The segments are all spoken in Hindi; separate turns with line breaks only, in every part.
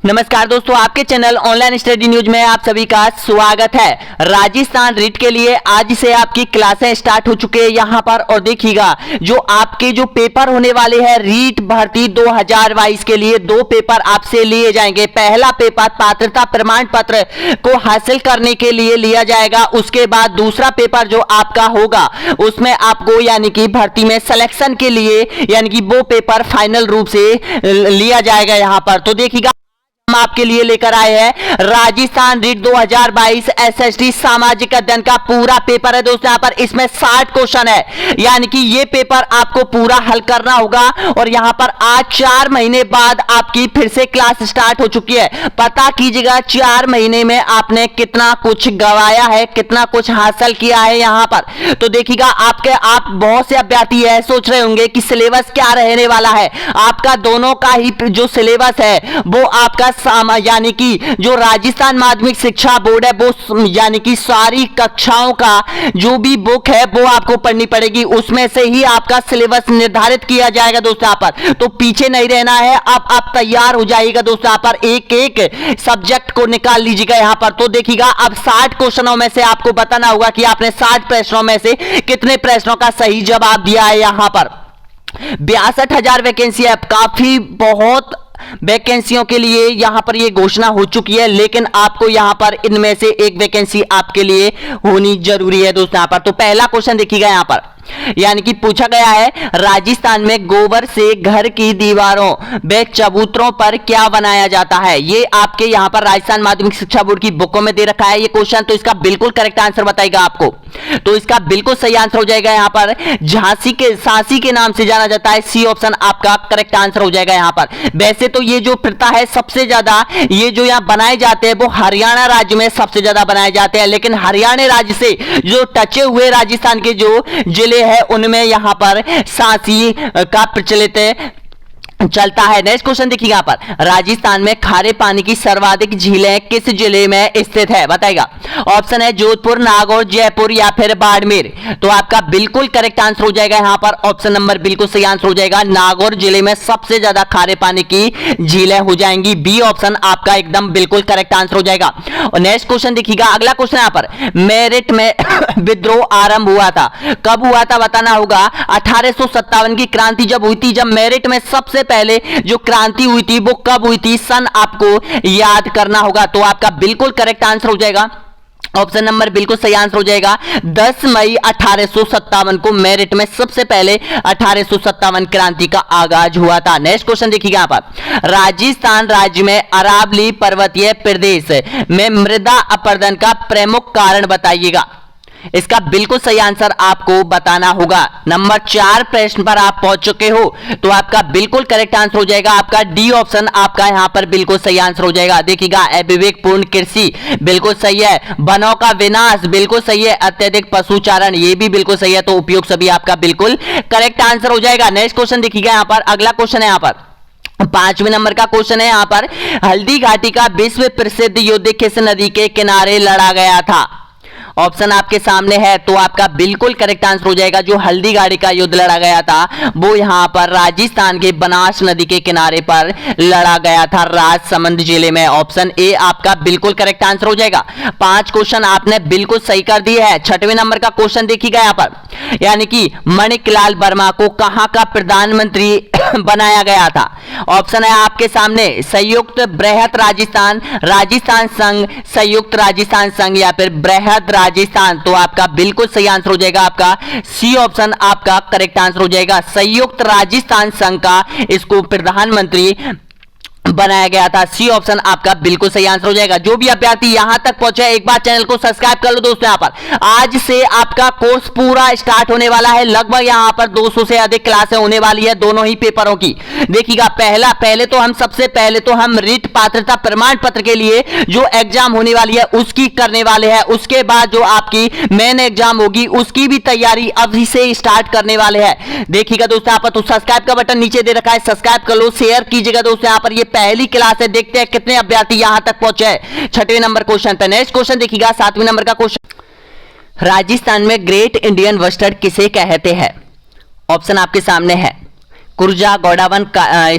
नमस्कार दोस्तों, आपके चैनल ऑनलाइन स्टडी न्यूज में आप सभी का स्वागत है। राजस्थान रीट के लिए आज से आपकी क्लासें स्टार्ट हो चुके हैं यहां पर। और देखिएगा जो आपके जो पेपर होने वाले हैं रीट भर्ती 2022 के लिए दो पेपर आपसे लिए जाएंगे। पहला पेपर पात्रता प्रमाण पत्र को हासिल करने के लिए लिया जाएगा। उसके बाद दूसरा पेपर जो आपका होगा उसमें आपको यानी कि भर्ती में सिलेक्शन के लिए यानी कि वो पेपर फाइनल रूप से लिया जाएगा यहां पर। तो देखिएगा हम आपके लिए लेकर आए हैं राजस्थान रीट 2022 एसएसटी सामाजिक अध्ययन का पूरा पेपर है दोस्तों। यहां पर इसमें 60 क्वेश्चन है, यानी कि ये पेपर आपको पूरा हल करना होगा। और यहां पर आज 4 महीने बाद आपकी फिर से क्लास स्टार्ट हो चुकी है। पता कीजिएगा 4 महीने में आपने कितना कुछ गवाया है, कितना कुछ हासिल किया है यहां पर। तो देखिएगा आप बहुत से अभ्यर्थी है सोच रहे होंगे कि सिलेबस क्या रहने वाला है। आपका दोनों का ही जो सिलेबस है वो आपका यानी कि जो राजस्थान माध्यमिक शिक्षा बोर्ड है वो यानी कि सारी कक्षाओं का जो भी बुक है वो आपको पढ़नी पड़ेगी। उसमें से ही आपका सिलेबस निर्धारित किया जाएगा दोस्तों। यहाँ पर तो पीछे नहीं रहना है, अब आप तैयार हो जाइएगा दोस्तों। यहाँ पर एक एक सब्जेक्ट को निकाल लीजिएगा यहाँ पर। तो देखिएगा अब 60 क्वेश्चनों में से आपको बताना होगा कि आपने 60 प्रश्नों में से कितने प्रश्नों का सही जवाब दिया है। यहाँ पर 62,000 वैकेंसी है, काफी बहुत वैकेंसियों के लिए यहां पर यह घोषणा हो चुकी है, लेकिन आपको यहां पर इनमें से एक वैकेंसी आपके लिए होनी जरूरी है दोस्तों। यहां पर तो पहला क्वेश्चन देखिएगा यहां पर यानी कि पूछा गया है राजस्थान में गोबर से घर की दीवारों व चबूतरों पर क्या बनाया जाता है। ये आपके यहां पर राजस्थान माध्यमिक शिक्षा बोर्ड की बुकों में दे रखा है ये क्वेश्चन। तो इसका बिल्कुल करेक्ट आंसर बताएगा आपको। तो इसका बिल्कुल सही आंसर हो जाएगा यहां पर झांसी के नाम से जाना जाता है। सी ऑप्शन आपका करेक्ट आंसर हो जाएगा यहां पर। वैसे तो ये जो प्रथा है सबसे ज्यादा ये जो यहां बनाए जाते हैं वो हरियाणा राज्य में सबसे ज्यादा बनाए जाते हैं, लेकिन हरियाणा राज्य से जो टचे हुए राजस्थान के जो जिले है उनमें यहां पर सांसी का प्रचलित चलता है। नेक्स्ट क्वेश्चन देखिए यहां पर राजस्थान में खारे पानी की सर्वाधिक झीलें किस जिले में स्थित है बताएगा। ऑप्शन है जोधपुर, नागौर, जयपुर या फिर बाड़मेर। तो आपका बिल्कुल करेक्ट आंसर हो जाएगा यहां पर। ऑप्शन नंबर बिल्कुल सही आंसर हो जाएगा। नागौर जिले में सबसे ज्यादा खारे पानी की झीलें हो जाएंगी। बी ऑप्शन आपका एकदम बिल्कुल करेक्ट आंसर हो जाएगा। और नेक्स्ट क्वेश्चन देखिएगा अगला क्वेश्चन यहां पर मेरठ में विद्रोह आरंभ हुआ था, कब हुआ था बताना होगा। 1857 की क्रांति जब हुई थी, जब मेरठ में सबसे पहले जो क्रांति हुई थी वो कब हुई थी, सन आपको याद करना होगा। तो आपका बिल्कुल करेक्ट आंसर हो जाएगा। ऑप्शन नंबर बिल्कुल सही आंसर हो जाएगा। 10 मई 1857 को मेरठ में सबसे पहले 1857 क्रांति का आगाज हुआ था। नेक्स्ट क्वेश्चन देखिएगा यहां पर राजस्थान राज्य में अरावली पर्वतीय प्रदेश में मृदा अपरदन का प्रमुख कारण बताइएगा। इसका बिल्कुल सही आंसर आपको बताना होगा। नंबर 4 प्रश्न पर आप पहुंच चुके हो, तो आपका बिल्कुल करेक्ट आंसर हो जाएगा आपका डी ऑप्शन आपका यहां पर बिल्कुल सही आंसर हो जाएगा। देखिएगा अविवेकपूर्ण कृषि बिल्कुल सही है, वनों का विनाश बिल्कुल सही है, अत्यधिक पशुचारण ये भी बिल्कुल सही है। तो उपयोग सभी आपका बिल्कुल करेक्ट आंसर हो जाएगा। नेक्स्ट क्वेश्चन देखिएगा यहां पर अगला क्वेश्चन है यहां पर 5वें नंबर का क्वेश्चन है यहां पर हल्दी घाटी का विश्व प्रसिद्ध युद्ध किस नदी के किनारे लड़ा गया था। ऑप्शन आपके सामने है, तो आपका बिल्कुल करेक्ट आंसर हो जाएगा। जो हल्दी घाटी का युद्ध लड़ा गया था वो यहां पर राजस्थान के बनास नदी के किनारे पर लड़ा गया था, राजसमंद जिले में। ऑप्शन ए आपका बिल्कुल करेक्ट आंसर हो जाएगा। 5 क्वेश्चन आपने बिल्कुल सही कर दिए हैं। 6वें नंबर का क्वेश्चन देखिएगा यहां पर यानी कि माणिकलाल वर्मा को कहां का प्रधानमंत्री बनाया गया था। ऑप्शन है आपके सामने संयुक्त बृहत राजस्थान, राजस्थान संघ, संयुक्त राजस्थान संघ या फिर बृहद राजस्थान। तो आपका बिल्कुल सही आंसर हो जाएगा आपका सी ऑप्शन आपका करेक्ट आंसर हो जाएगा। संयुक्त राजस्थान संघ का इसको प्रधानमंत्री बनाया गया था। सी ऑप्शन आपका बिल्कुल सही आंसर हो जाएगा। जो भी अभ्यर्थी यहां तक पहुंचे एक बार चैनल को सब्सक्राइब कर लो दोस्तों। यहां पर आज से आपका कोर्स पूरा स्टार्ट होने वाला है। लगभग यहां पर 200 से अधिक क्लासें होने वाली है दोनों ही पेपरों की। देखिएगा सबसे पहले तो हम रीट पात्रता प्रमाण पत्र के लिए जो एग्जाम होने वाली है उसकी करने वाले हैं। उसके बाद जो आपकी मेन एग्जाम होगी उसकी भी तैयारी अभी से स्टार्ट करने वाले हैं। देखिएगा दोस्तों यहां पर तो सब्सक्राइब का बटन नीचे दे रखा है, सब्सक्राइब कर लो, शेयर कीजिएगा दोस्तों। यहां पर ये पहली क्लास है, देखते हैं कितने अभ्यर्थी यहां तक पहुंचे। 6वें नंबर क्वेश्चन पे नेक्स्ट क्वेश्चन देखिएगा 7वें नंबर का क्वेश्चन राजस्थान में ग्रेट इंडियन वेस्टर्न किसे कहते हैं। ऑप्शन आपके सामने है कुर्जा, गोंडावन,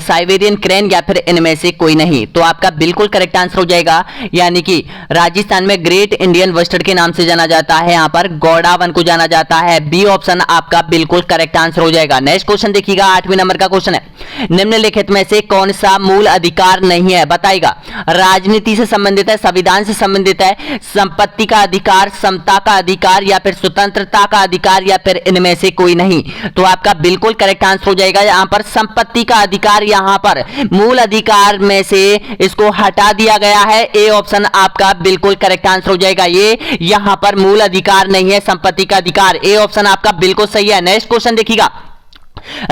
साइबेरियन क्रेन या फिर इनमें से कोई नहीं। तो आपका बिल्कुल करेक्ट आंसर हो जाएगा, यानी कि राजस्थान में ग्रेट इंडियन बस्टर्ड के नाम से जाना जाता है, यहाँ पर गोंडावन को जाना जाता है। बी ऑप्शन आपका बिल्कुल करेक्ट आंसर हो जाएगा। नेक्स्ट क्वेश्चन देखिएगा, 8वें नंबर का क्वेश्चन है, निम्नलिखित में से कौन सा मूल अधिकार नहीं है, बताइएगा। राजनीति से संबंधित है, संविधान से संबंधित है, संपत्ति का अधिकार, समता का अधिकार या फिर स्वतंत्रता का अधिकार या फिर इनमें से कोई नहीं। तो आपका बिल्कुल करेक्ट आंसर हो जाएगा यहाँ पर संपत्ति का अधिकार, यहाँ पर मूल अधिकार में से इसको हटा दिया गया है। ए ऑप्शन आपका बिल्कुल करेक्ट आंसर हो जाएगा, ये यहाँ पर मूल अधिकार नहीं है संपत्ति का अधिकार। ए ऑप्शन आपका बिल्कुल सही है। नेक्स्ट क्वेश्चन देखिएगा,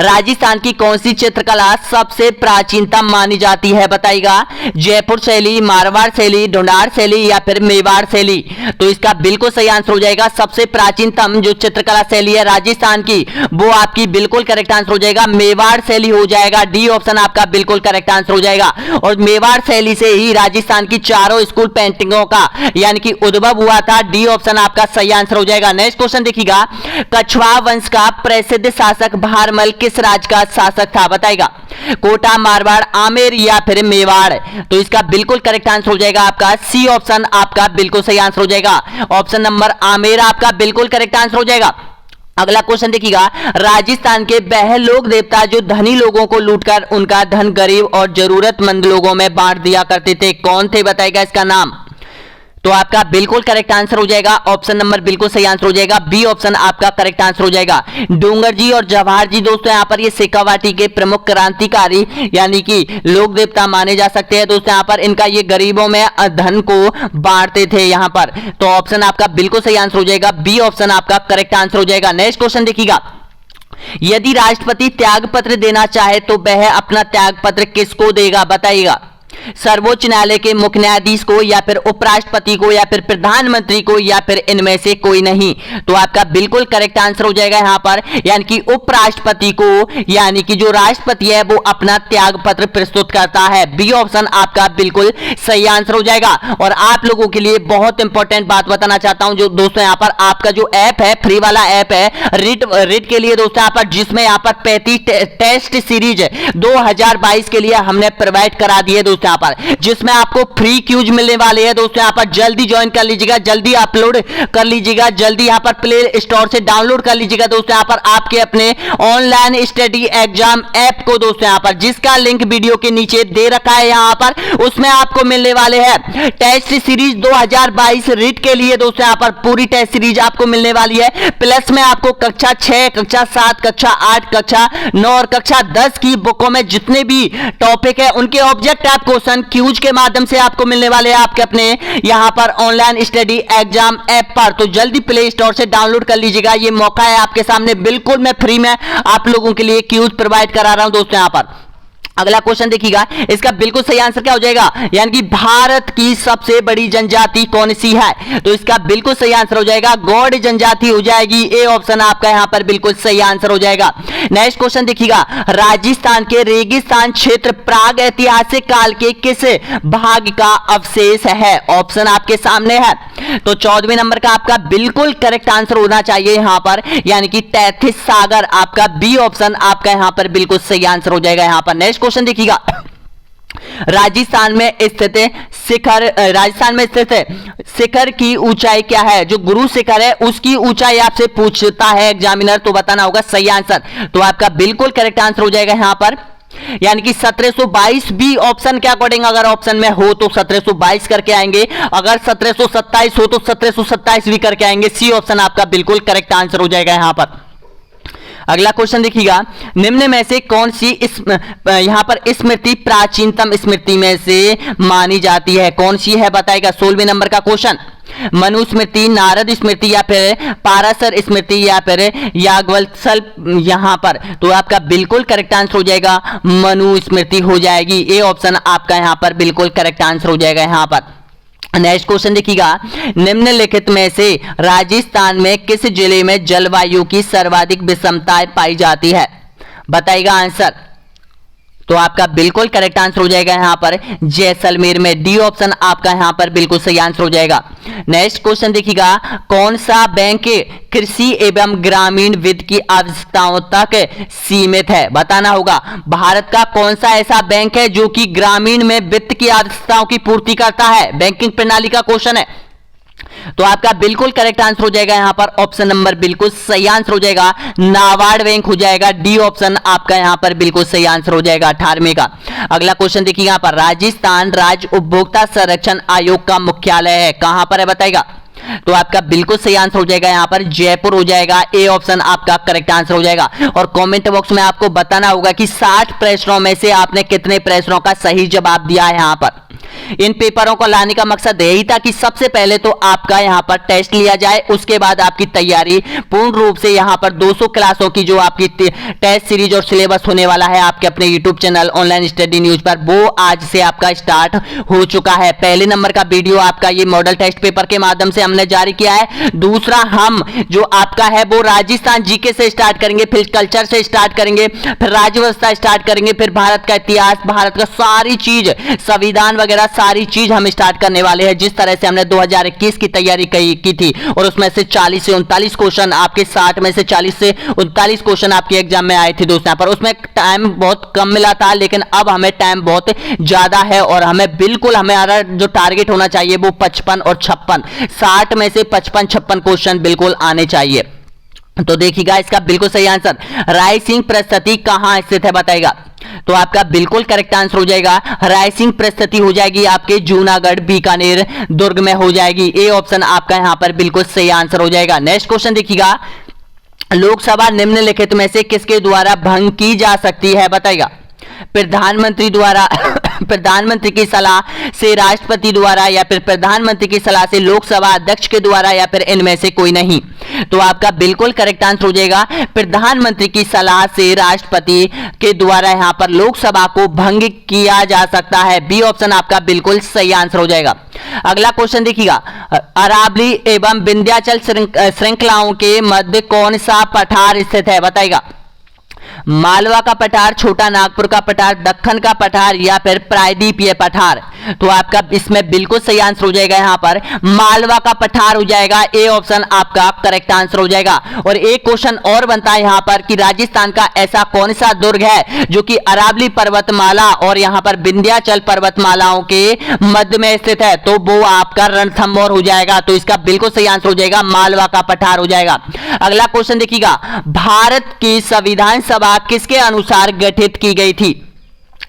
राजस्थान की कौन सी चित्रकला सबसे प्राचीनतम मानी जाती है, बताइएगा। जयपुर शैली, मारवाड़ शैली, ढूंढार शैली या फिर मेवाड़ शैली। तो इसका बिल्कुल सही आंसर हो जाएगा, सबसे प्राचीनतम जो चित्रकला शैली है राजस्थान की, वो आपकी बिल्कुल करेक्ट आंसर हो जाएगा, मेवाड़ शैली हो जाएगा। डी ऑप्शन आपका बिल्कुल करेक्ट आंसर हो जाएगा। और मेवाड़ शैली से ही राजस्थान की चारों स्कूल पेंटिंगों का यानी कि उद्भव हुआ था। डी ऑप्शन आपका सही आंसर हो जाएगा। नेक्स्ट क्वेश्चन देखिएगा, कछवाहा वंश का प्रसिद्ध शासक भारमल किस राज्य का शासक था, बताइएगा। कोटा, मारवाड़, आमेर या फिर मेवाड़। तो इसका बिल्कुल करेक्ट आंसर हो जाएगा आपका सी ऑप्शन आपका बिल्कुल सही आंसर हो जाएगा। ऑप्शन नंबर आमेर आपका बिल्कुल करेक्ट आंसर हो जाएगा। अगला क्वेश्चन देखिएगा, राजस्थान के वह लोक देवता जो धनी लोगों को लूटकर उनका धन गरीब और जरूरतमंद लोगों में बांट दिया करते थे, कौन थे, बताइएगा इसका नाम। तो आपका बिल्कुल करेक्ट आंसर हो जाएगा, ऑप्शन नंबर बिल्कुल सही आंसर हो जाएगा, बी ऑप्शन आपका करेक्ट आंसर हो जाएगा। डोंगर जी और जवाहर जी दोस्तों यहाँ पर ये शेखावाटी के प्रमुख क्रांतिकारी यानी कि लोक देवता माने जा सकते हैं दोस्तों। यहाँ पर इनका ये गरीबों में धन को बांटते थे यहाँ पर। तो ऑप्शन आपका बिल्कुल सही आंसर हो जाएगा, बी ऑप्शन आपका करेक्ट आंसर हो जाएगा। नेक्स्ट क्वेश्चन देखिएगा, यदि राष्ट्रपति त्याग पत्र देना चाहे तो वह अपना त्याग पत्र किसको देगा, बताइएगा। सर्वोच्च न्यायालय के मुख्य न्यायाधीश को या फिर उपराष्ट्रपति को या फिर प्रधानमंत्री को या फिर इनमें से कोई नहीं। तो आपका बिल्कुल करेक्ट आंसर हो जाएगा यहाँ पर, यानी कि उपराष्ट्रपति को, यानी कि जो राष्ट्रपति है वो अपना त्याग पत्र प्रस्तुत करता है। बी ऑप्शन आपका बिल्कुल सही आंसर हो जाएगा। और आप लोगों के लिए बहुत इंपॉर्टेंट बात बताना चाहता हूं जो दोस्तों, यहाँ पर आपका जो ऐप है, फ्री वाला ऐप है रिट के लिए दोस्तों, यहाँ पर जिसमें यहाँ पर 35 टेस्ट सीरीज 2022 के लिए हमने प्रोवाइड करा दी है दोस्तों, यहाँ पर जिसमें आपको फ्री क्यूज मिलने वाले हैं दोस्तों। यहाँ पर जल्दी ज्वाइन कर लीजिएगा, जल्दी अपलोड कर लीजिएगा, जल्दी यहाँ पर प्ले स्टोर से डाउनलोड कर लीजिएगा दोस्तों। यहाँ पर आपके अपने ऑनलाइन स्टडी एग्जाम ऐप को दोस्तों, यहाँ पर जिसका लिंक वीडियो के नीचे दे रखा है यहाँ पर, उसमें आपको मिलने वाले हैं टेस्ट सीरीज 2022 रिट के लिए दोस्तों। यहाँ पर पूरी टेस्ट सीरीज आपको मिलने वाली है, प्लस में आपको कक्षा 6, कक्षा 7, कक्षा 8, कक्षा 9 और कक्षा 10 की बुकों में जितने भी टॉपिक है उनके ऑब्जेक्ट आप क्वेश्चन क्यूज के माध्यम से आपको मिलने वाले हैं आपके अपने यहां पर ऑनलाइन स्टडी एग्जाम ऐप पर। तो जल्दी प्ले स्टोर से डाउनलोड कर लीजिएगा, ये मौका है आपके सामने, बिल्कुल मैं फ्री में आप लोगों के लिए क्यूज प्रोवाइड करा रहा हूं दोस्तों। यहां पर अगला क्वेश्चन देखिएगा, इसका बिल्कुल सही आंसर क्या हो जाएगा, यानी कि भारत की सबसे बड़ी जनजाति कौन सी है। तो इसका बिल्कुल सही आंसर हो जाएगा गौड़ जनजाति हो जाएगी। ए ऑप्शन आपका यहां पर बिल्कुल सही आंसर हो जाएगा। नेक्स्ट क्वेश्चन देखिएगा, राजस्थान के रेगिस्तान क्षेत्र प्राग ऐतिहासिक काल के किस भाग का अवशेष है, ऑप्शन आपके सामने है। तो 14वें नंबर का आपका बिल्कुल करेक्ट आंसर होना चाहिए यहां पर, यानी कि तैथिस सागर आपका बी ऑप्शन आपका यहां पर बिल्कुल सही आंसर हो जाएगा। यहां पर नेक्स्ट क्वेश्चन देखिएगा, राजस्थान में स्थित शिखर की ऊंचाई क्या है, जो गुरु शिखर है उसकी ऊंचाई आपसे पूछता है एग्जामिनर, तो बताना होगा सही आंसर। तो आपका बिल्कुल करेक्ट आंसर हो जाएगा यहां पर, यानी कि 1722 बी ऑप्शन के अकॉर्डिंग अगर ऑप्शन में हो तो 1722 करके आएंगे, अगर 1727 हो तो 1727 भी करके आएंगे। सी ऑप्शन आपका बिल्कुल करेक्ट आंसर हो जाएगा यहां पर। अगला क्वेश्चन देखिएगा, निम्न में से कौन सी यहां पर स्मृति प्राचीनतम स्मृति में से मानी जाती है, कौन सी है बताएगा। 16वें नंबर का क्वेश्चन, मनु स्मृति, नारद स्मृति या फिर पाराशर स्मृति या फिर याज्ञवल्क्य यहां पर। तो आपका बिल्कुल करेक्ट आंसर हो जाएगा मनु स्मृति हो जाएगी। ए ऑप्शन आपका यहां पर बिल्कुल करेक्ट आंसर हो जाएगा यहां पर। नेक्स्ट क्वेश्चन देखिएगा, निम्नलिखित में से राजस्थान में किस जिले में जलवायु की सर्वाधिक विषमताएं पाई जाती है, बताइएगा आंसर। तो आपका बिल्कुल करेक्ट आंसर हो जाएगा यहाँ पर जैसलमेर में। डी ऑप्शन आपका यहाँ पर बिल्कुल सही आंसर हो जाएगा। नेक्स्ट क्वेश्चन देखिएगा, कौन सा बैंक कृषि एवं ग्रामीण वित्त की आवश्यकताओं तक सीमित है? बताना होगा। भारत का कौन सा ऐसा बैंक है जो कि ग्रामीण में वित्त की आवश्यकताओं की पूर्ति करता है? बैंकिंग प्रणाली का क्वेश्चन है। तो आपका बिल्कुल करेक्ट आंसर हो जाएगा यहाँ पर ऑप्शन नंबर बिल्कुल सही आंसर हो जाएगा नाबार्ड बैंक हो जाएगा। डी ऑप्शन आपका यहाँ पर बिल्कुल सही आंसर हो जाएगा 18वें का। अगला क्वेश्चन देखिए यहाँ पर, राजस्थान राज्य उपभोक्ता संरक्षण आयोग का मुख्यालय है कहां पर है? बताएगा। तो आपका बिल्कुल सही आंसर हो जाएगा यहाँ पर जयपुर हो जाएगा। ए ऑप्शन आपका करेक्ट आंसर हो जाएगा। और कमेंट बॉक्स में आपको बताना होगा कि 60 प्रश्नों में से आपने कितने प्रश्नों का सही जवाब दिया है। यहाँ पर इन पेपरों को लाने का मकसद यही था कि सबसे पहले तो आपका यहाँ पर टेस्ट लिया जाए, उसके बाद आपकी तैयारी पूर्ण रूप से यहाँ पर 200 क्लासों की जो आपकी टेस्ट सीरीज और सिलेबस होने वाला है आपके अपने YouTube channel online study news पर, वो आज से आपका स्टार्ट हो चुका है। पहले नंबर का वीडियो आपका ये मॉडल टेस्ट पेपर के माध्यम से हमने जारी किया है। दूसरा हम जो आपका है वो राजस्थान जीके से स्टार्ट करेंगे, फिर कल्चर से स्टार्ट करेंगे, फिर राज्य व्यवस्था स्टार्ट करेंगे, फिर भारत का इतिहास, भारत का सारी चीज, संविधान वगैरह सारी चीज हम स्टार्ट करने वाले हैं। जिस तरह से हमने 2021 की तैयारी की थी और उसमें से 40 से 39 क्वेश्चन आपके 60 में से 40 से 39 क्वेश्चन आपके एग्जाम में आए थे दोस्तों। यहाँ पर उसमें टाइम बहुत कम मिला था, लेकिन अब हमें टाइम बहुत ज्यादा है और हमें बिल्कुल हमारा जो टारगेट होना चाहिए वो 55 और 56, 60 में से 55-56 क्वेश्चन बिल्कुल आने चाहिए। तो देखिएगा इसका बिल्कुल सही आंसर, रायसिंह परिस्थिति कहां स्थित है? बताएगा। तो आपका बिल्कुल करेक्ट आंसर हो जाएगा रायसिंह परिस्थिति हो जाएगी आपके जूनागढ़ बीकानेर दुर्ग में हो जाएगी। ए ऑप्शन आपका यहां पर बिल्कुल सही आंसर हो जाएगा। नेक्स्ट क्वेश्चन देखिएगा, लोकसभा निम्नलिखित में से किसके द्वारा भंग की जा सकती है? बताएगा। प्रधानमंत्री द्वारा, प्रधानमंत्री की सलाह से, राष्ट्रपति द्वारा, या फिर प्रधानमंत्री की सलाह से लोकसभा अध्यक्ष के द्वारा, या फिर इनमें से कोई नहीं। तो आपका बिल्कुल करेक्ट आंसर हो जाएगा प्रधानमंत्री की सलाह से राष्ट्रपति के द्वारा यहां पर लोकसभा को भंग किया जा सकता है। बी ऑप्शन आपका बिल्कुल सही आंसर हो जाएगा। अगला क्वेश्चन देखिएगा, अरावली एवं विंध्याचल श्रृंखलाओं के मध्य कौन सा पठार स्थित है? बताएगा। मालवा का पठार, छोटा नागपुर का पठार, दक्कन का पठार, या फिर प्रायद्वीपीय पठार। तो आपका इसमें बिल्कुल सही आंसर हो जाएगा यहां पर मालवा का पठार हो जाएगा। ए ऑप्शन आपका करेक्ट आंसर हो जाएगा। और एक क्वेश्चन और बनता है यहां पर कि राजस्थान का ऐसा कौन सा दुर्ग है जो कि अरावली पर्वतमाला और यहां पर विंध्याचल पर्वतमालाओं के मध्य में स्थित है? तो वो आपका रणथंभौर हो जाएगा। तो इसका बिल्कुल सही आंसर हो जाएगा मालवा का पठार हो जाएगा। अगला क्वेश्चन देखिएगा, भारत की संविधान सभा किसके अनुसार गठित की गई थी?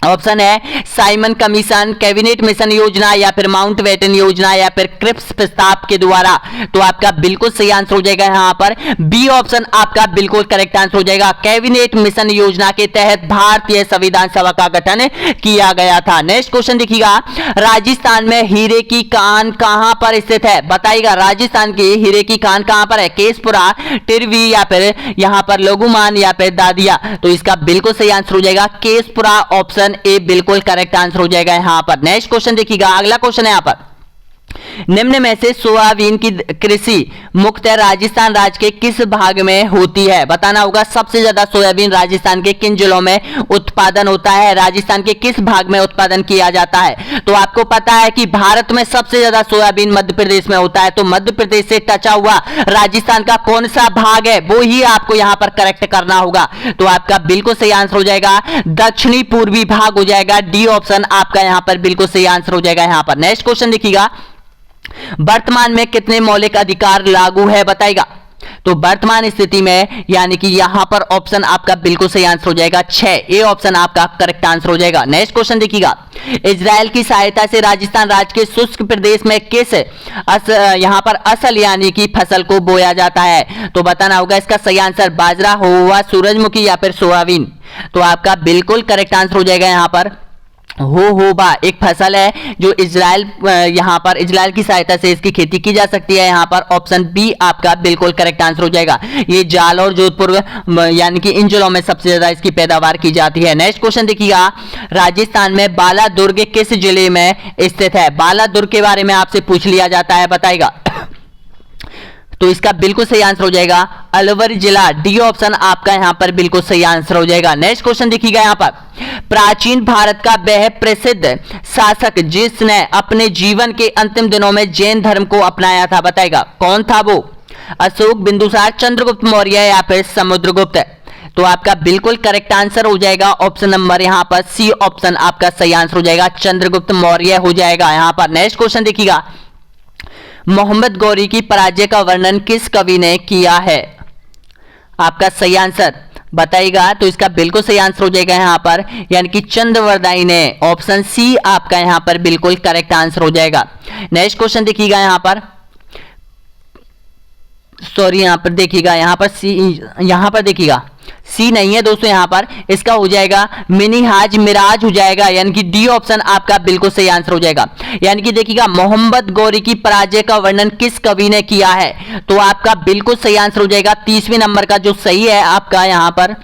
ऑप्शन है साइमन कमीशन, कैबिनेट मिशन योजना, या फिर माउंटबेटन योजना, या फिर क्रिप्स प्रस्ताव के द्वारा। तो आपका बिल्कुल सही आंसर हो जाएगा यहां पर बी ऑप्शन आपका बिल्कुल करेक्ट आंसर हो जाएगा। कैबिनेट मिशन योजना के तहत भारतीय संविधान सभा का गठन किया गया था। नेक्स्ट क्वेश्चन देखिएगा, राजस्थान में हीरे की कान कहां पर स्थित है? बताइएगा। राजस्थान की हीरे की कान कहां पर है? केशपुरा, टिरवी, या फिर यहां पर लघुमान, या फिर दादिया। तो इसका बिल्कुल सही आंसर हो जाएगा केशपुरा, ऑप्शन ए बिल्कुल करेक्ट आंसर हो जाएगा यहां पर। नेक्स्ट क्वेश्चन देखिएगा, अगला क्वेश्चन है यहां पर, निम्न में से सोयाबीन की कृषि मुख्यतः राजस्थान राज्य के किस भाग में होती है? बताना होगा। सबसे ज्यादा सोयाबीन राजस्थान के किन जिलों में उत्पादन होता है? राजस्थान के किस भाग में उत्पादन किया जाता है? तो आपको पता है कि भारत में सबसे ज्यादा सोयाबीन मध्य प्रदेश में होता है। तो मध्य प्रदेश से टचा हुआ राजस्थान का कौन सा भाग है वो ही आपको यहां पर करेक्ट करना होगा। तो आपका बिल्कुल सही आंसर हो जाएगा दक्षिणी पूर्वी भाग हो जाएगा। डी ऑप्शन आपका यहां पर बिल्कुल सही आंसर हो जाएगा यहां पर। नेक्स्ट क्वेश्चन देखिएगा, वर्तमान में कितने मौलिक अधिकार लागू है? बताएगा। तो वर्तमान स्थिति में यानी कि यहां पर ऑप्शन आपका बिल्कुल सही आंसर हो जाएगा 6। ए ऑप्शन आपका करेक्ट आंसर हो जाएगा। नेक्स्ट क्वेश्चन देखिएगा, इजराइल की सहायता से राजस्थान राज्य के शुष्क प्रदेश में किस यहां पर असल यानी कि फसल को बोया जाता है? तो बताना होगा इसका सही आंसर बाजरा हुआ, सूरजमुखी, या फिर सोयाबीन। तो आपका बिल्कुल करेक्ट आंसर हो जाएगा यहां पर होबा एक फसल है जो इजराइल यहां पर इजराइल की सहायता से इसकी खेती की जा सकती है। यहां पर ऑप्शन बी आपका बिल्कुल करेक्ट आंसर हो जाएगा। ये जाल और जोधपुर यानी कि इन जिलों में सबसे ज्यादा इसकी पैदावार की जाती है। नेक्स्ट क्वेश्चन देखिएगा, राजस्थान में बालादुर्ग किस जिले में स्थित है? बालादुर्ग के बारे में आपसे पूछ लिया जाता है, बताएगा। तो इसका बिल्कुल सही आंसर हो जाएगा अलवर जिला। डी ऑप्शन आपका यहां पर बिल्कुल सही आंसर हो जाएगा। नेक्स्ट क्वेश्चन देखिएगा यहां पर, प्राचीन भारत का वह प्रसिद्ध शासक जिसने अपने जीवन के अंतिम दिनों में जैन धर्म को अपनाया था, बताएगा कौन था वो? अशोक, बिंदुसार, चंद्रगुप्त मौर्य या फिर समुद्रगुप्त? तो आपका बिल्कुल करेक्ट आंसर हो जाएगा ऑप्शन नंबर यहां पर सी ऑप्शन आपका सही आंसर हो जाएगा, चंद्रगुप्त मौर्य हो जाएगा यहां पर। नेक्स्ट क्वेश्चन देखिएगा, मोहम्मद गौरी की पराजय का वर्णन किस कवि ने किया है? आपका सही आंसर बताइएगा। तो इसका बिल्कुल सही आंसर हो जाएगा यहां पर, यानी कि चंद्रवरदाई ने। ऑप्शन सी आपका यहां पर बिल्कुल करेक्ट आंसर हो जाएगा। नेक्स्ट क्वेश्चन देखिएगा यहां पर, सॉरी यहां पर देखिएगा, यहां पर सी, यहां पर देखिएगा सी नहीं है दोस्तों, यहां पर इसका हो जाएगा मिनिहाज मिराज हो जाएगा, यानी कि डी ऑप्शन आपका बिल्कुल सही आंसर हो जाएगा। यानी कि देखिएगा मोहम्मद गौरी की पराजय का वर्णन किस कवि ने किया है? तो आपका बिल्कुल सही आंसर हो जाएगा 30वें नंबर का जो सही है आपका यहां पर,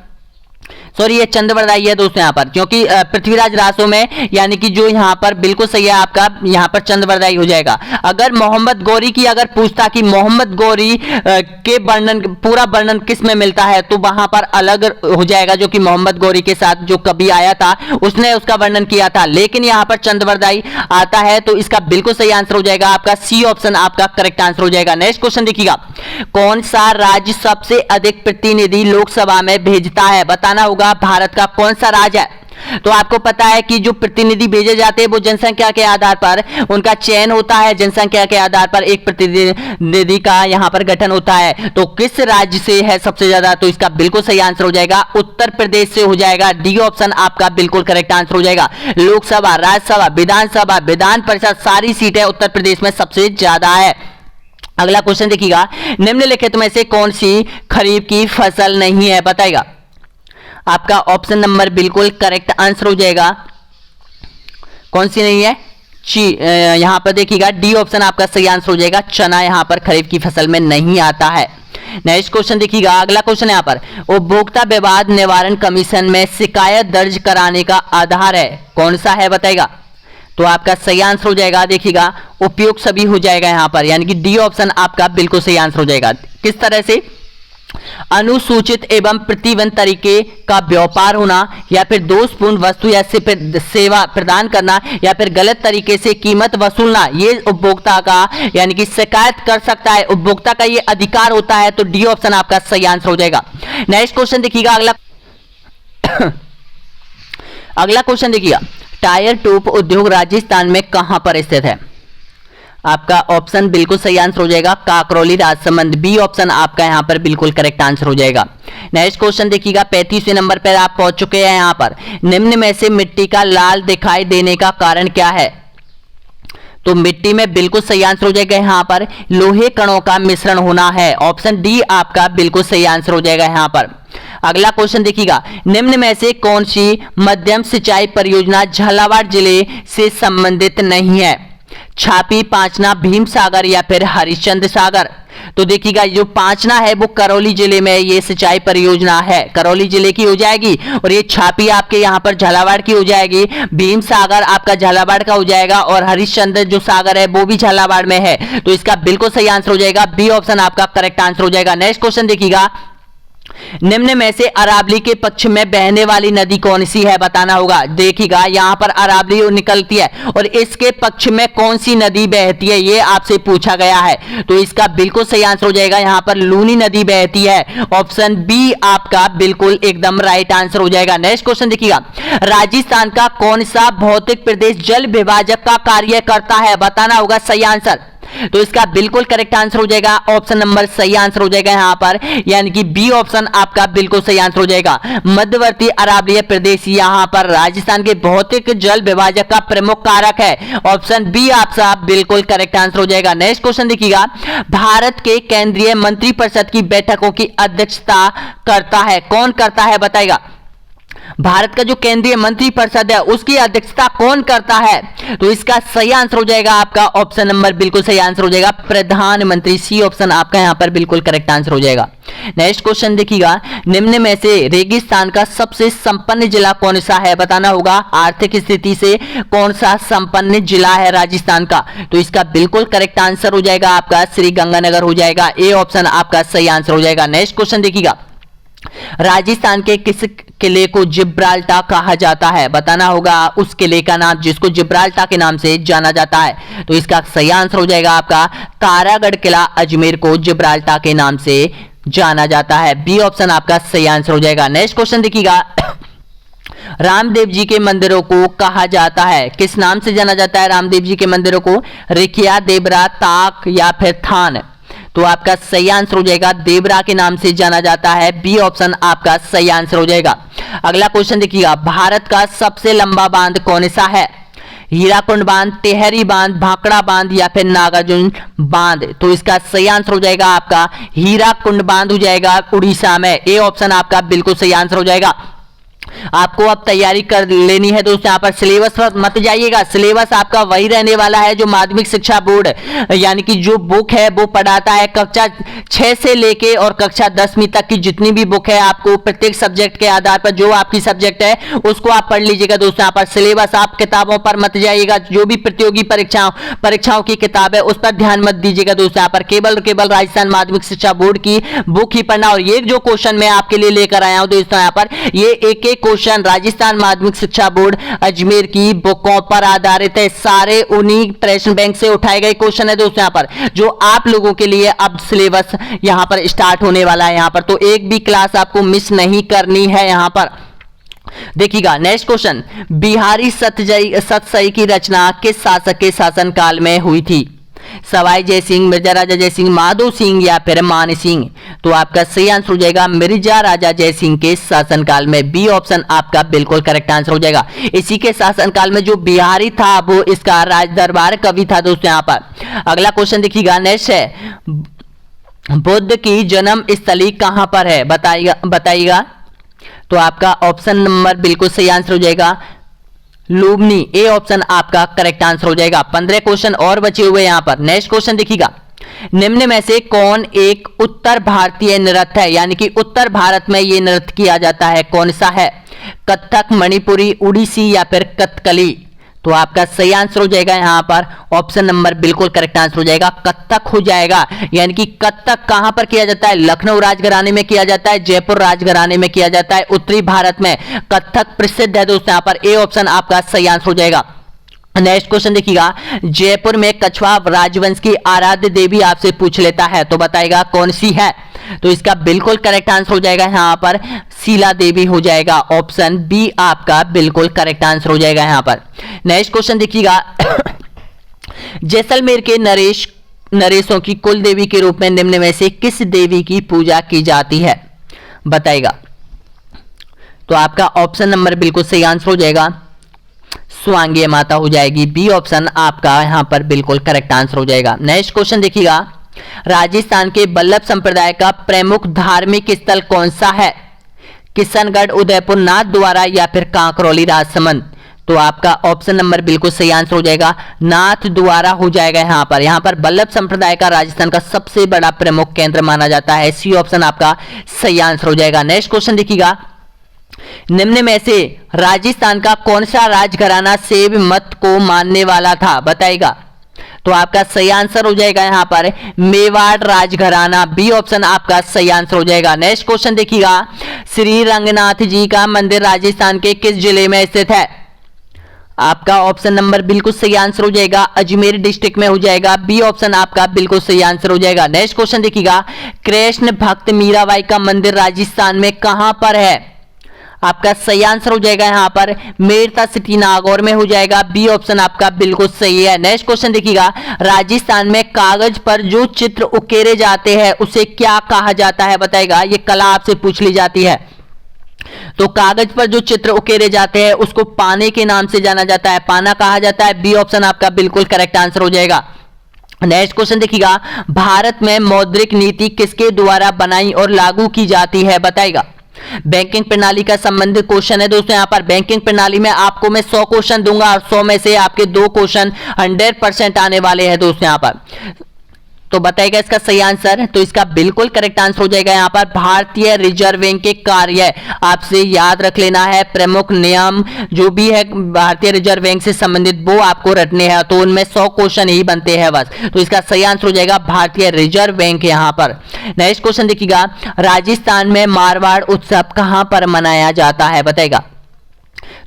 सॉरी ये चंद्रवरदाई है दोस्तों यहां पर, क्योंकि पृथ्वीराज रासो में, यानी कि जो यहां पर बिल्कुल सही है आपका यहां पर चंद्रवरदाई हो जाएगा। अगर मोहम्मद गौरी की अगर पूछता कि मोहम्मद गौरी के वर्णन पूरा वर्णन किस में मिलता है, तो वहां पर अलग हो जाएगा, जो कि मोहम्मद गौरी के साथ जो कवि आया था उसने उसका वर्णन किया था, लेकिन यहां पर चंद्रवरदाई आता है, तो इसका बिल्कुल सही आंसर हो जाएगा आपका सी ऑप्शन आपका करेक्ट आंसर हो जाएगा। नेक्स्ट क्वेश्चन देखिएगा, कौन सा राज्य सबसे अधिक प्रतिनिधि लोकसभा में भेजता है? बताना होगा भारत का कौन सा राज्य है? तो आपको पता है कि जो प्रतिनिधि भेजे जाते हैं वो जनसंख्या के आधार पर उनका चयन होता है, जनसंख्या के आधार पर एक प्रतिनिधि का यहां पर गठन होता है। तो किस राज्य से है सबसे ज्यादा? तो इसका बिल्कुल सही आंसर हो जाएगा उत्तर प्रदेश से हो जाएगा। डी ऑप्शन आपका बिल्कुल करेक्ट आंसर हो जाएगा। लोकसभा, राज्यसभा, विधानसभा, विधान परिषद सारी सीटें उत्तर प्रदेश में सबसे ज्यादा है। अगला क्वेश्चन देखिएगा, निम्नलिखित में से कौन सी खरीफ की फसल नहीं है? बताएगा। आपका ऑप्शन नंबर बिल्कुल करेक्ट आंसर हो जाएगा, कौन सी नहीं है? यहां पर देखिएगा डी ऑप्शन आपका सही आंसर हो जाएगा, चना यहां पर खरीफ की फसल में नहीं आता है। नेक्स्ट क्वेश्चन देखिएगा, अगला क्वेश्चन यहां पर, उपभोक्ता विवाद निवारण कमीशन में शिकायत दर्ज कराने का आधार है, कौन सा है? बताएगा। तो आपका सही आंसर हो जाएगा, देखिएगा उपयोग सभी हो जाएगा यहां पर, यानी कि डी ऑप्शन आपका बिल्कुल सही आंसर हो जाएगा। किस तरह से? अनुसूचित एवं प्रतिबंध तरीके का व्यापार होना, या फिर दोषपूर्ण वस्तु या सेवा प्रदान करना, या फिर गलत तरीके से कीमत वसूलना, ये उपभोक्ता का यानी कि शिकायत कर सकता है, उपभोक्ता का ये अधिकार होता है। तो डी ऑप्शन आपका सही आंसर हो जाएगा। नेक्स्ट क्वेश्चन देखिएगा, अगला क्वेश्चन देखिएगा, टायर ट्यूब उद्योग राजस्थान में कहां पर स्थित है? आपका ऑप्शन बिल्कुल सही आंसर हो जाएगा, काकरौली, राजसमंद। बी ऑप्शन आपका यहां पर बिल्कुल करेक्ट आंसर हो जाएगा। नेक्स्ट क्वेश्चन देखिएगा, 35वें नंबर पर आप पहुंच चुके हैं यहां पर, निम्न में से मिट्टी का लाल दिखाई देने का कारण क्या है? तो मिट्टी में बिल्कुल सही आंसर हो जाएगा यहां पर लोहे कणों का मिश्रण होना है। ऑप्शन डी आपका बिल्कुल सही आंसर हो जाएगा यहां पर। अगला क्वेश्चन देखिएगा, निम्न में से कौन सी मध्यम सिंचाई परियोजना झालावाड़ जिले से संबंधित नहीं है? छापी, पांचना, भीम सागर या फिर हरिश्चंद्र सागर? तो देखिएगा जो पांचना है वो करौली जिले में ये सिंचाई परियोजना है, करौली जिले की हो जाएगी, और ये छापी आपके यहाँ पर झालावाड़ की हो जाएगी, भीम सागर आपका झालावाड़ का हो जाएगा, और हरिश्चंद्र जो सागर है वो भी झालावाड़ में है। तो इसका बिल्कुल सही आंसर हो जाएगा, बी ऑप्शन आपका करेक्ट आंसर हो जाएगा। नेक्स्ट क्वेश्चन देखिएगा, निम्न में से अरावली के पक्ष में बहने वाली नदी कौन सी है? बताना होगा। देखिएगा यहां पर अरावली निकलती है, और इसके पक्ष में कौन सी नदी बहती है ये आपसे पूछा गया है। तो इसका बिल्कुल सही आंसर हो जाएगा, यहां पर लूनी नदी बहती है। ऑप्शन बी आपका बिल्कुल एकदम राइट आंसर हो जाएगा। नेक्स्ट क्वेश्चन देखिएगा, राजस्थान का कौन सा भौतिक प्रदेश जल विभाजक का कार्य करता है? बताना होगा सही आंसर। तो इसका बिल्कुल करेक्ट आंसर हो जाएगा, ऑप्शन नंबर सही आंसर हो जाएगा यहां पर, यानी कि बी ऑप्शन आपका बिल्कुल सही आंसर हो जाएगा। मध्यवर्ती अरावलीय प्रदेश यहां पर राजस्थान के भौतिक जल विभाजक का प्रमुख कारक है। ऑप्शन बी आपका बिल्कुल करेक्ट आंसर हो जाएगा। नेक्स्ट क्वेश्चन देखिएगा, भारत के केंद्रीय मंत्रिपरिषद की बैठकों की अध्यक्षता करता है, कौन करता है? बताएगा। भारत का जो केंद्रीय मंत्रिपरिषद है उसकी अध्यक्षता कौन करता है? तो इसका सही आंसर हो जाएगा आपका ऑप्शन नंबर बिल्कुल सही आंसर हो जाएगा प्रधानमंत्री। सी ऑप्शन आपका यहां पर बिल्कुल करेक्ट आंसर हो जाएगा। नेक्स्ट क्वेश्चन देखिएगा, निम्न में से रेगिस्तान का सबसे संपन्न जिला कौन सा है? बताना होगा आर्थिक स्थिति से कौन सा संपन्न जिला है राजस्थान का? तो इसका बिल्कुल करेक्ट आंसर हो जाएगा आपका श्री गंगानगर हो जाएगा। ए ऑप्शन आपका सही आंसर हो जाएगा। नेक्स्ट क्वेश्चन देखिएगा, राजस्थान के किस किले को जिब्राल्टर कहा जाता है? बताना होगा उस किले का नाम जिसको जिब्राल्टर के नाम से जाना जाता है। तो इसका सही आंसर हो जाएगा आपका तारागढ़ किला अजमेर को जिब्राल्टर के नाम से जाना जाता है। बी ऑप्शन आपका सही आंसर हो जाएगा। नेक्स्ट क्वेश्चन देखिएगा, रामदेव जी के मंदिरों को कहा जाता है, किस नाम से जाना जाता है रामदेव जी के मंदिरों को? रिखिया, देवरा, ताक या फिर थान? तो आपका सही आंसर हो जाएगा देवरा के नाम से जाना जाता है। बी ऑप्शन आपका सही आंसर हो जाएगा। अगला क्वेश्चन देखिएगा, भारत का सबसे लंबा बांध कौन सा है? हीराकुंड बांध, टेहरी बांध, भाखड़ा बांध या फिर नागार्जुन बांध? तो इसका सही आंसर हो जाएगा आपका हीराकुंड बांध हो जाएगा उड़ीसा में। ए ऑप्शन आपका बिल्कुल सही आंसर हो जाएगा। आपको अब तैयारी कर लेनी है दोस्तों, यहाँ पर सिलेबस पर मत जाइएगा। सिलेबस आपका वही रहने वाला है जो माध्यमिक शिक्षा बोर्ड यानी कि जो बुक है वो पढ़ाता है। कक्षा 6 से लेके और कक्षा 10वीं तक की जितनी भी बुक है आपको प्रत्येक सब्जेक्ट के आधार पर जो आपकी सब्जेक्ट है उसको आप पढ़ लीजिएगा दोस्तों। यहाँ पर सिलेबस आप किताबों पर मत जाइएगा, जो भी प्रतियोगी परीक्षाओं की किताब है उस पर ध्यान मत दीजिएगा दोस्तों। यहाँ पर केवल राजस्थान माध्यमिक शिक्षा बोर्ड की बुक ही पढ़ना। और ये जो क्वेश्चन मैं आपके लिए लेकर आया हूं दोस्तों, यहाँ पर ये एक क्वेश्चन राजस्थान माध्यमिक शिक्षा बोर्ड अजमेर की बुकों पर आधारित है। सारे उन्हीं प्रश्न बैंक से उठाए गए क्वेश्चन है दोस्तों यहाँ पर, जो आप लोगों के लिए अब सिलेबस यहाँ पर स्टार्ट होने वाला है यहाँ पर। तो एक भी क्लास आपको मिस नहीं करनी है यहाँ पर। देखिएगा नेक्स्ट क्वेश्चन, बिहारी सतसई की रचना किस शासक के शासनकाल में हुई थी? सवाई जय सिंह, मिर्जा राजा जय सिंह, माधो सिंह या फिर मान सिंह? तो आपका सही आंसर हो जाएगा मिर्जा राजा जय सिंह के शासनकाल में। बी ऑप्शन आपका बिल्कुल करेक्ट आंसर हो जाएगा। इसी के शासनकाल में जो बिहारी था वो इसका राज दरबार कवि था दोस्तों यहाँ पर। अगला क्वेश्चन देखिएगा नेक्स्ट है, बुद्ध की जन्म स्थली कहां पर है? बताइएगा। तो आपका ऑप्शन नंबर बिल्कुल सही आंसर हो जाएगा लुम्बिनी। ए ऑप्शन आपका करेक्ट आंसर हो जाएगा। 15 क्वेश्चन और बचे हुए यहाँ पर। नेक्स्ट क्वेश्चन देखिएगा, निम्न में से कौन एक उत्तर भारतीय नृत्य है, यानी कि उत्तर भारत में ये नृत्य किया जाता है, कौन सा है? कथक, मणिपुरी, उड़ीसी या फिर कथकली? तो आपका सही आंसर हो जाएगा यहाँ पर ऑप्शन नंबर बिल्कुल करेक्ट आंसर हो जाएगा कथक हो जाएगा। यानी कि कथक कहां पर किया जाता है? लखनऊ राजघराने में किया जाता है, जयपुर राजघराने में किया जाता है। उत्तरी भारत में कथक प्रसिद्ध है दोस्तों यहाँ पर। ए ऑप्शन आपका सही आंसर हो जाएगा। नेक्स्ट क्वेश्चन देखिएगा, जयपुर में कछवा राजवंश की आराध्य देवी आपसे पूछ लेता है, तो बताएगा कौन सी है? तो इसका बिल्कुल करेक्ट आंसर हो जाएगा यहाँ पर शीला देवी हो जाएगा। ऑप्शन बी आपका बिल्कुल करेक्ट आंसर हो जाएगा यहाँ पर। नेक्स्ट क्वेश्चन देखिएगा, जैसलमेर के नरेशों की कुल देवी के रूप में निम्न में से किस देवी की पूजा की जाती है? बताएगा। तो आपका ऑप्शन नंबर बिल्कुल सही आंसर हो जाएगा स्वांगीय माता हो जाएगी। बी ऑप्शन आपका यहां पर बिल्कुल करेक्ट आंसर हो जाएगा। नेक्स्ट क्वेश्चन देखिएगा, राजस्थान के बल्लभ संप्रदाय का प्रमुख धार्मिक स्थल कौन सा है? किशनगढ़, उदयपुर, नाथद्वारा या फिर कांकरौली राजसमंद? तो आपका ऑप्शन नंबर बिल्कुल सही आंसर हो जाएगा नाथद्वारा हो जाएगा। यहाँ पर बल्लभ संप्रदाय का राजस्थान का सबसे बड़ा प्रमुख केंद्र माना जाता है। सी ऑप्शन आपका सही आंसर हो जाएगा। नेक्स्ट क्वेश्चन देखिएगा, निम्न में से राजस्थान का कौन सा राजघराना शैव मत को मानने वाला था? बताएगा। तो आपका सही आंसर हो जाएगा यहाँ पर मेवाड़ राजघराना। बी ऑप्शन आपका सही आंसर हो जाएगा। नेक्स्ट क्वेश्चन देखिएगा, श्री रंगनाथ जी का मंदिर राजस्थान के किस जिले में स्थित है? आपका ऑप्शन नंबर बिल्कुल सही आंसर हो जाएगा अजमेर डिस्ट्रिक्ट में हो जाएगा। बी ऑप्शन आपका बिल्कुल सही आंसर हो जाएगा। नेक्स्ट क्वेश्चन देखिएगा, कृष्ण भक्त मीराबाई का मंदिर राजस्थान में कहां पर है? आपका सही आंसर हो जाएगा यहाँ पर मेरता सिटी नागौर में हो जाएगा। बी ऑप्शन आपका बिल्कुल सही है। नेक्स्ट क्वेश्चन देखिएगा, राजस्थान में कागज पर जो चित्र उकेरे जाते हैं उसे क्या कहा जाता है? बताएगा। ये कला आपसे पूछ ली जाती है। तो कागज पर जो चित्र उकेरे जाते हैं उसको पाने के नाम से जाना जाता है, पाना कहा जाता है। बी ऑप्शन आपका बिल्कुल करेक्ट आंसर हो जाएगा। नेक्स्ट क्वेश्चन देखिएगा, भारत में मौद्रिक नीति किसके द्वारा बनाई और लागू की जाती है? बताएगा। बैंकिंग प्रणाली का संबंधित क्वेश्चन है दोस्तों। यहां पर बैंकिंग प्रणाली में आपको मैं 100 क्वेश्चन दूंगा और 100 में से आपके 2 क्वेश्चन 100% आने वाले हैं दोस्तों। यहां पर तो बताइएगा इसका सही आंसर। तो इसका बिल्कुल करेक्ट आंसर हो जाएगा यहां पर भारतीय रिजर्व बैंक के कार्य। आपसे याद रख लेना है, प्रमुख नियम जो भी है भारतीय रिजर्व बैंक से संबंधित वो आपको रटने हैं। तो उनमें 100 क्वेश्चन ही बनते हैं बस। तो इसका सही आंसर हो जाएगा भारतीय रिजर्व बैंक यहां पर। नेक्स्ट क्वेश्चन देखिएगा, राजस्थान में मारवाड़ उत्सव कहां पर मनाया जाता है, बताइएगा।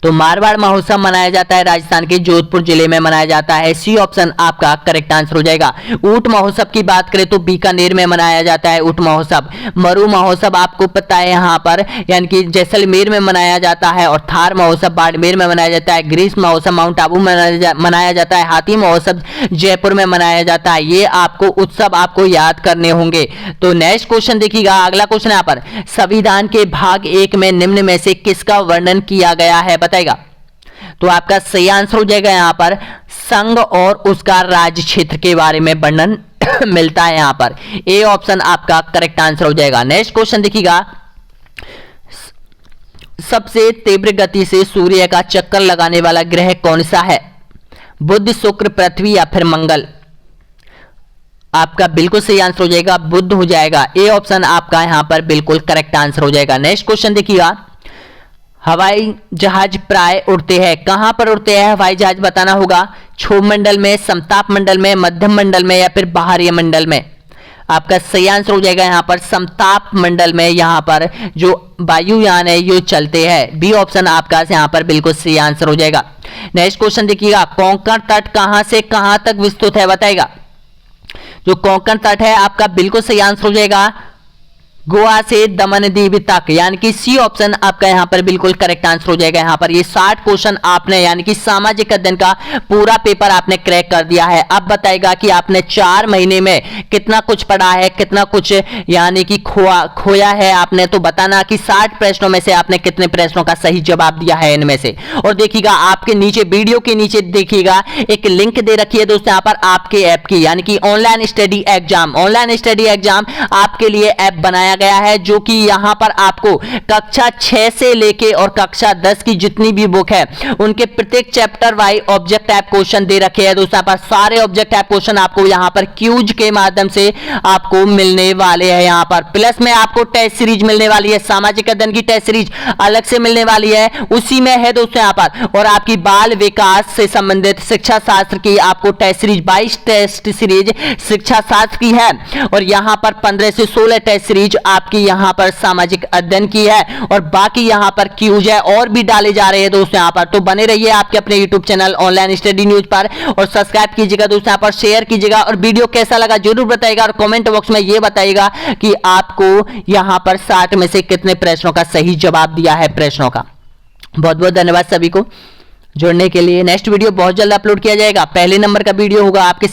तो मारवाड़ महोत्सव मनाया जाता है राजस्थान के जोधपुर जिले में मनाया जाता है। सी ऑप्शन आपका करेक्ट आंसर हो जाएगा। ऊंट महोत्सव की बात करें तो बीकानेर में मनाया जाता है ऊंट महोत्सव। मरु महोत्सव आपको पता है यहां पर यानी कि जैसलमेर में मनाया जाता है। और थार महोत्सव बाड़मेर में मनाया जाता है। ग्रीष्म महोत्सव माउंट आबू में मनाया जाता है। हाथी महोत्सव जयपुर में मनाया जाता है। ये आपको उत्सव आपको याद करने होंगे। तो नेक्स्ट क्वेश्चन देखिएगा, अगला क्वेश्चन यहां पर, संविधान के भाग 1 में निम्न में से किसका वर्णन किया गया है, बताइएगा। तो आपका सही आंसर हो जाएगा यहां पर संघ और उसका राज्य क्षेत्र के बारे में वर्णन मिलता है यहां पर। ए ऑप्शन आपका करेक्ट आंसर हो जाएगा। नेक्स्ट क्वेश्चन देखिएगा, सबसे तीव्र गति से सूर्य का चक्कर लगाने वाला ग्रह कौन सा है, बुध, शुक्र, पृथ्वी या फिर मंगल। आपका बिल्कुल सही आंसर हो जाएगा बुध हो जाएगा। ए ऑप्शन आपका यहां पर बिल्कुल करेक्ट आंसर हो जाएगा। नेक्स्ट क्वेश्चन देखिएगा, हवाई जहाज प्राय उड़ते हैं, कहां पर उड़ते हैं हवाई जहाज, बताना होगा। क्षोभ मंडल में, समताप मंडल में, मध्यम मंडल में या फिर बाहरी मंडल में। आपका सही आंसर हो जाएगा यहां पर समताप मंडल में यहां पर जो वायुयान है ये चलते हैं। बी ऑप्शन आपका यहां पर बिल्कुल सही आंसर हो जाएगा। नेक्स्ट क्वेश्चन देखिएगा, कोंकण तट कहां से कहां तक विस्तृत है, बताएगा। जो कोंकण तट है आपका बिल्कुल सही आंसर हो जाएगा गोवा से दमन दीव तक, यानी कि सी ऑप्शन आपका यहां पर बिल्कुल करेक्ट आंसर हो जाएगा। यहां पर ये 60 क्वेश्चन आपने यानी कि सामाजिक अध्ययन का पूरा पेपर आपने क्रैक कर दिया है। अब बताएगा कि आपने 4 महीने में कितना कुछ पढ़ा है, कितना कुछ यानी कि खोया है आपने। तो बताना कि 60 प्रश्नों में से आपने कितने प्रश्नों का सही जवाब दिया है इनमें से। और देखिएगा आपके नीचे वीडियो के नीचे देखिएगा एक लिंक दे रखी है दोस्तों यहां पर आपके ऐप की, यानी कि online study exam. Online study exam आपके लिए ऐप बनाया गया है जो कि यहां पर आपको कक्षा 6 से लेके और कक्षा 10 की जितनी भी बुक है उनके प्रत्येक chapter wise object type question दे रखे हैं दोस्तों। पर सारे ऑब्जेक्ट टाइप क्वेश्चन आपको यहां पर क्यूज के माध्यम से आपको मिलने वाले हैं। यहां पर प्लस में आपको टेस्ट सीरीज मिलने वाली है, सामाजिक अध्ययन की टेस्ट सीरीज अलग से मिलने वाली है, उसी में है दोस्तों यहां पर। और आपकी बाल विकास से संबंधित शिक्षा शास्त्र की आपको टेस्ट सीरीज 22 टेस्ट सीरीज शिक्षा शास्त्र की है। और यहां पर 15 से 16 टेस्ट सीरीज आपकी यहां पर सामाजिक अध्ययन की है। और बाकी यहां पर क्यूज है और भी डाले जा रहे हैं दोस्तों यहां पर। तो बने रहिए आपके अपने YouTube channel online study news पर और सब्सक्राइब कीजिएगा दोस्तों यहां पर, शेयर कीजिएगा और वीडियो कैसा लगा जरूर बताइएगा। और कमेंट बॉक्स में यह बताइएगा कि आपको यहां पर 60 में से कितने प्रश्नों का सही जवाब दिया है प्रश्नों का। बहुत बहुत धन्यवाद सभी को जुड़ने के लिए। नेक्स्ट वीडियो बहुत जल्द अपलोड किया जाएगा। पहले नंबर का वीडियो होगा आपके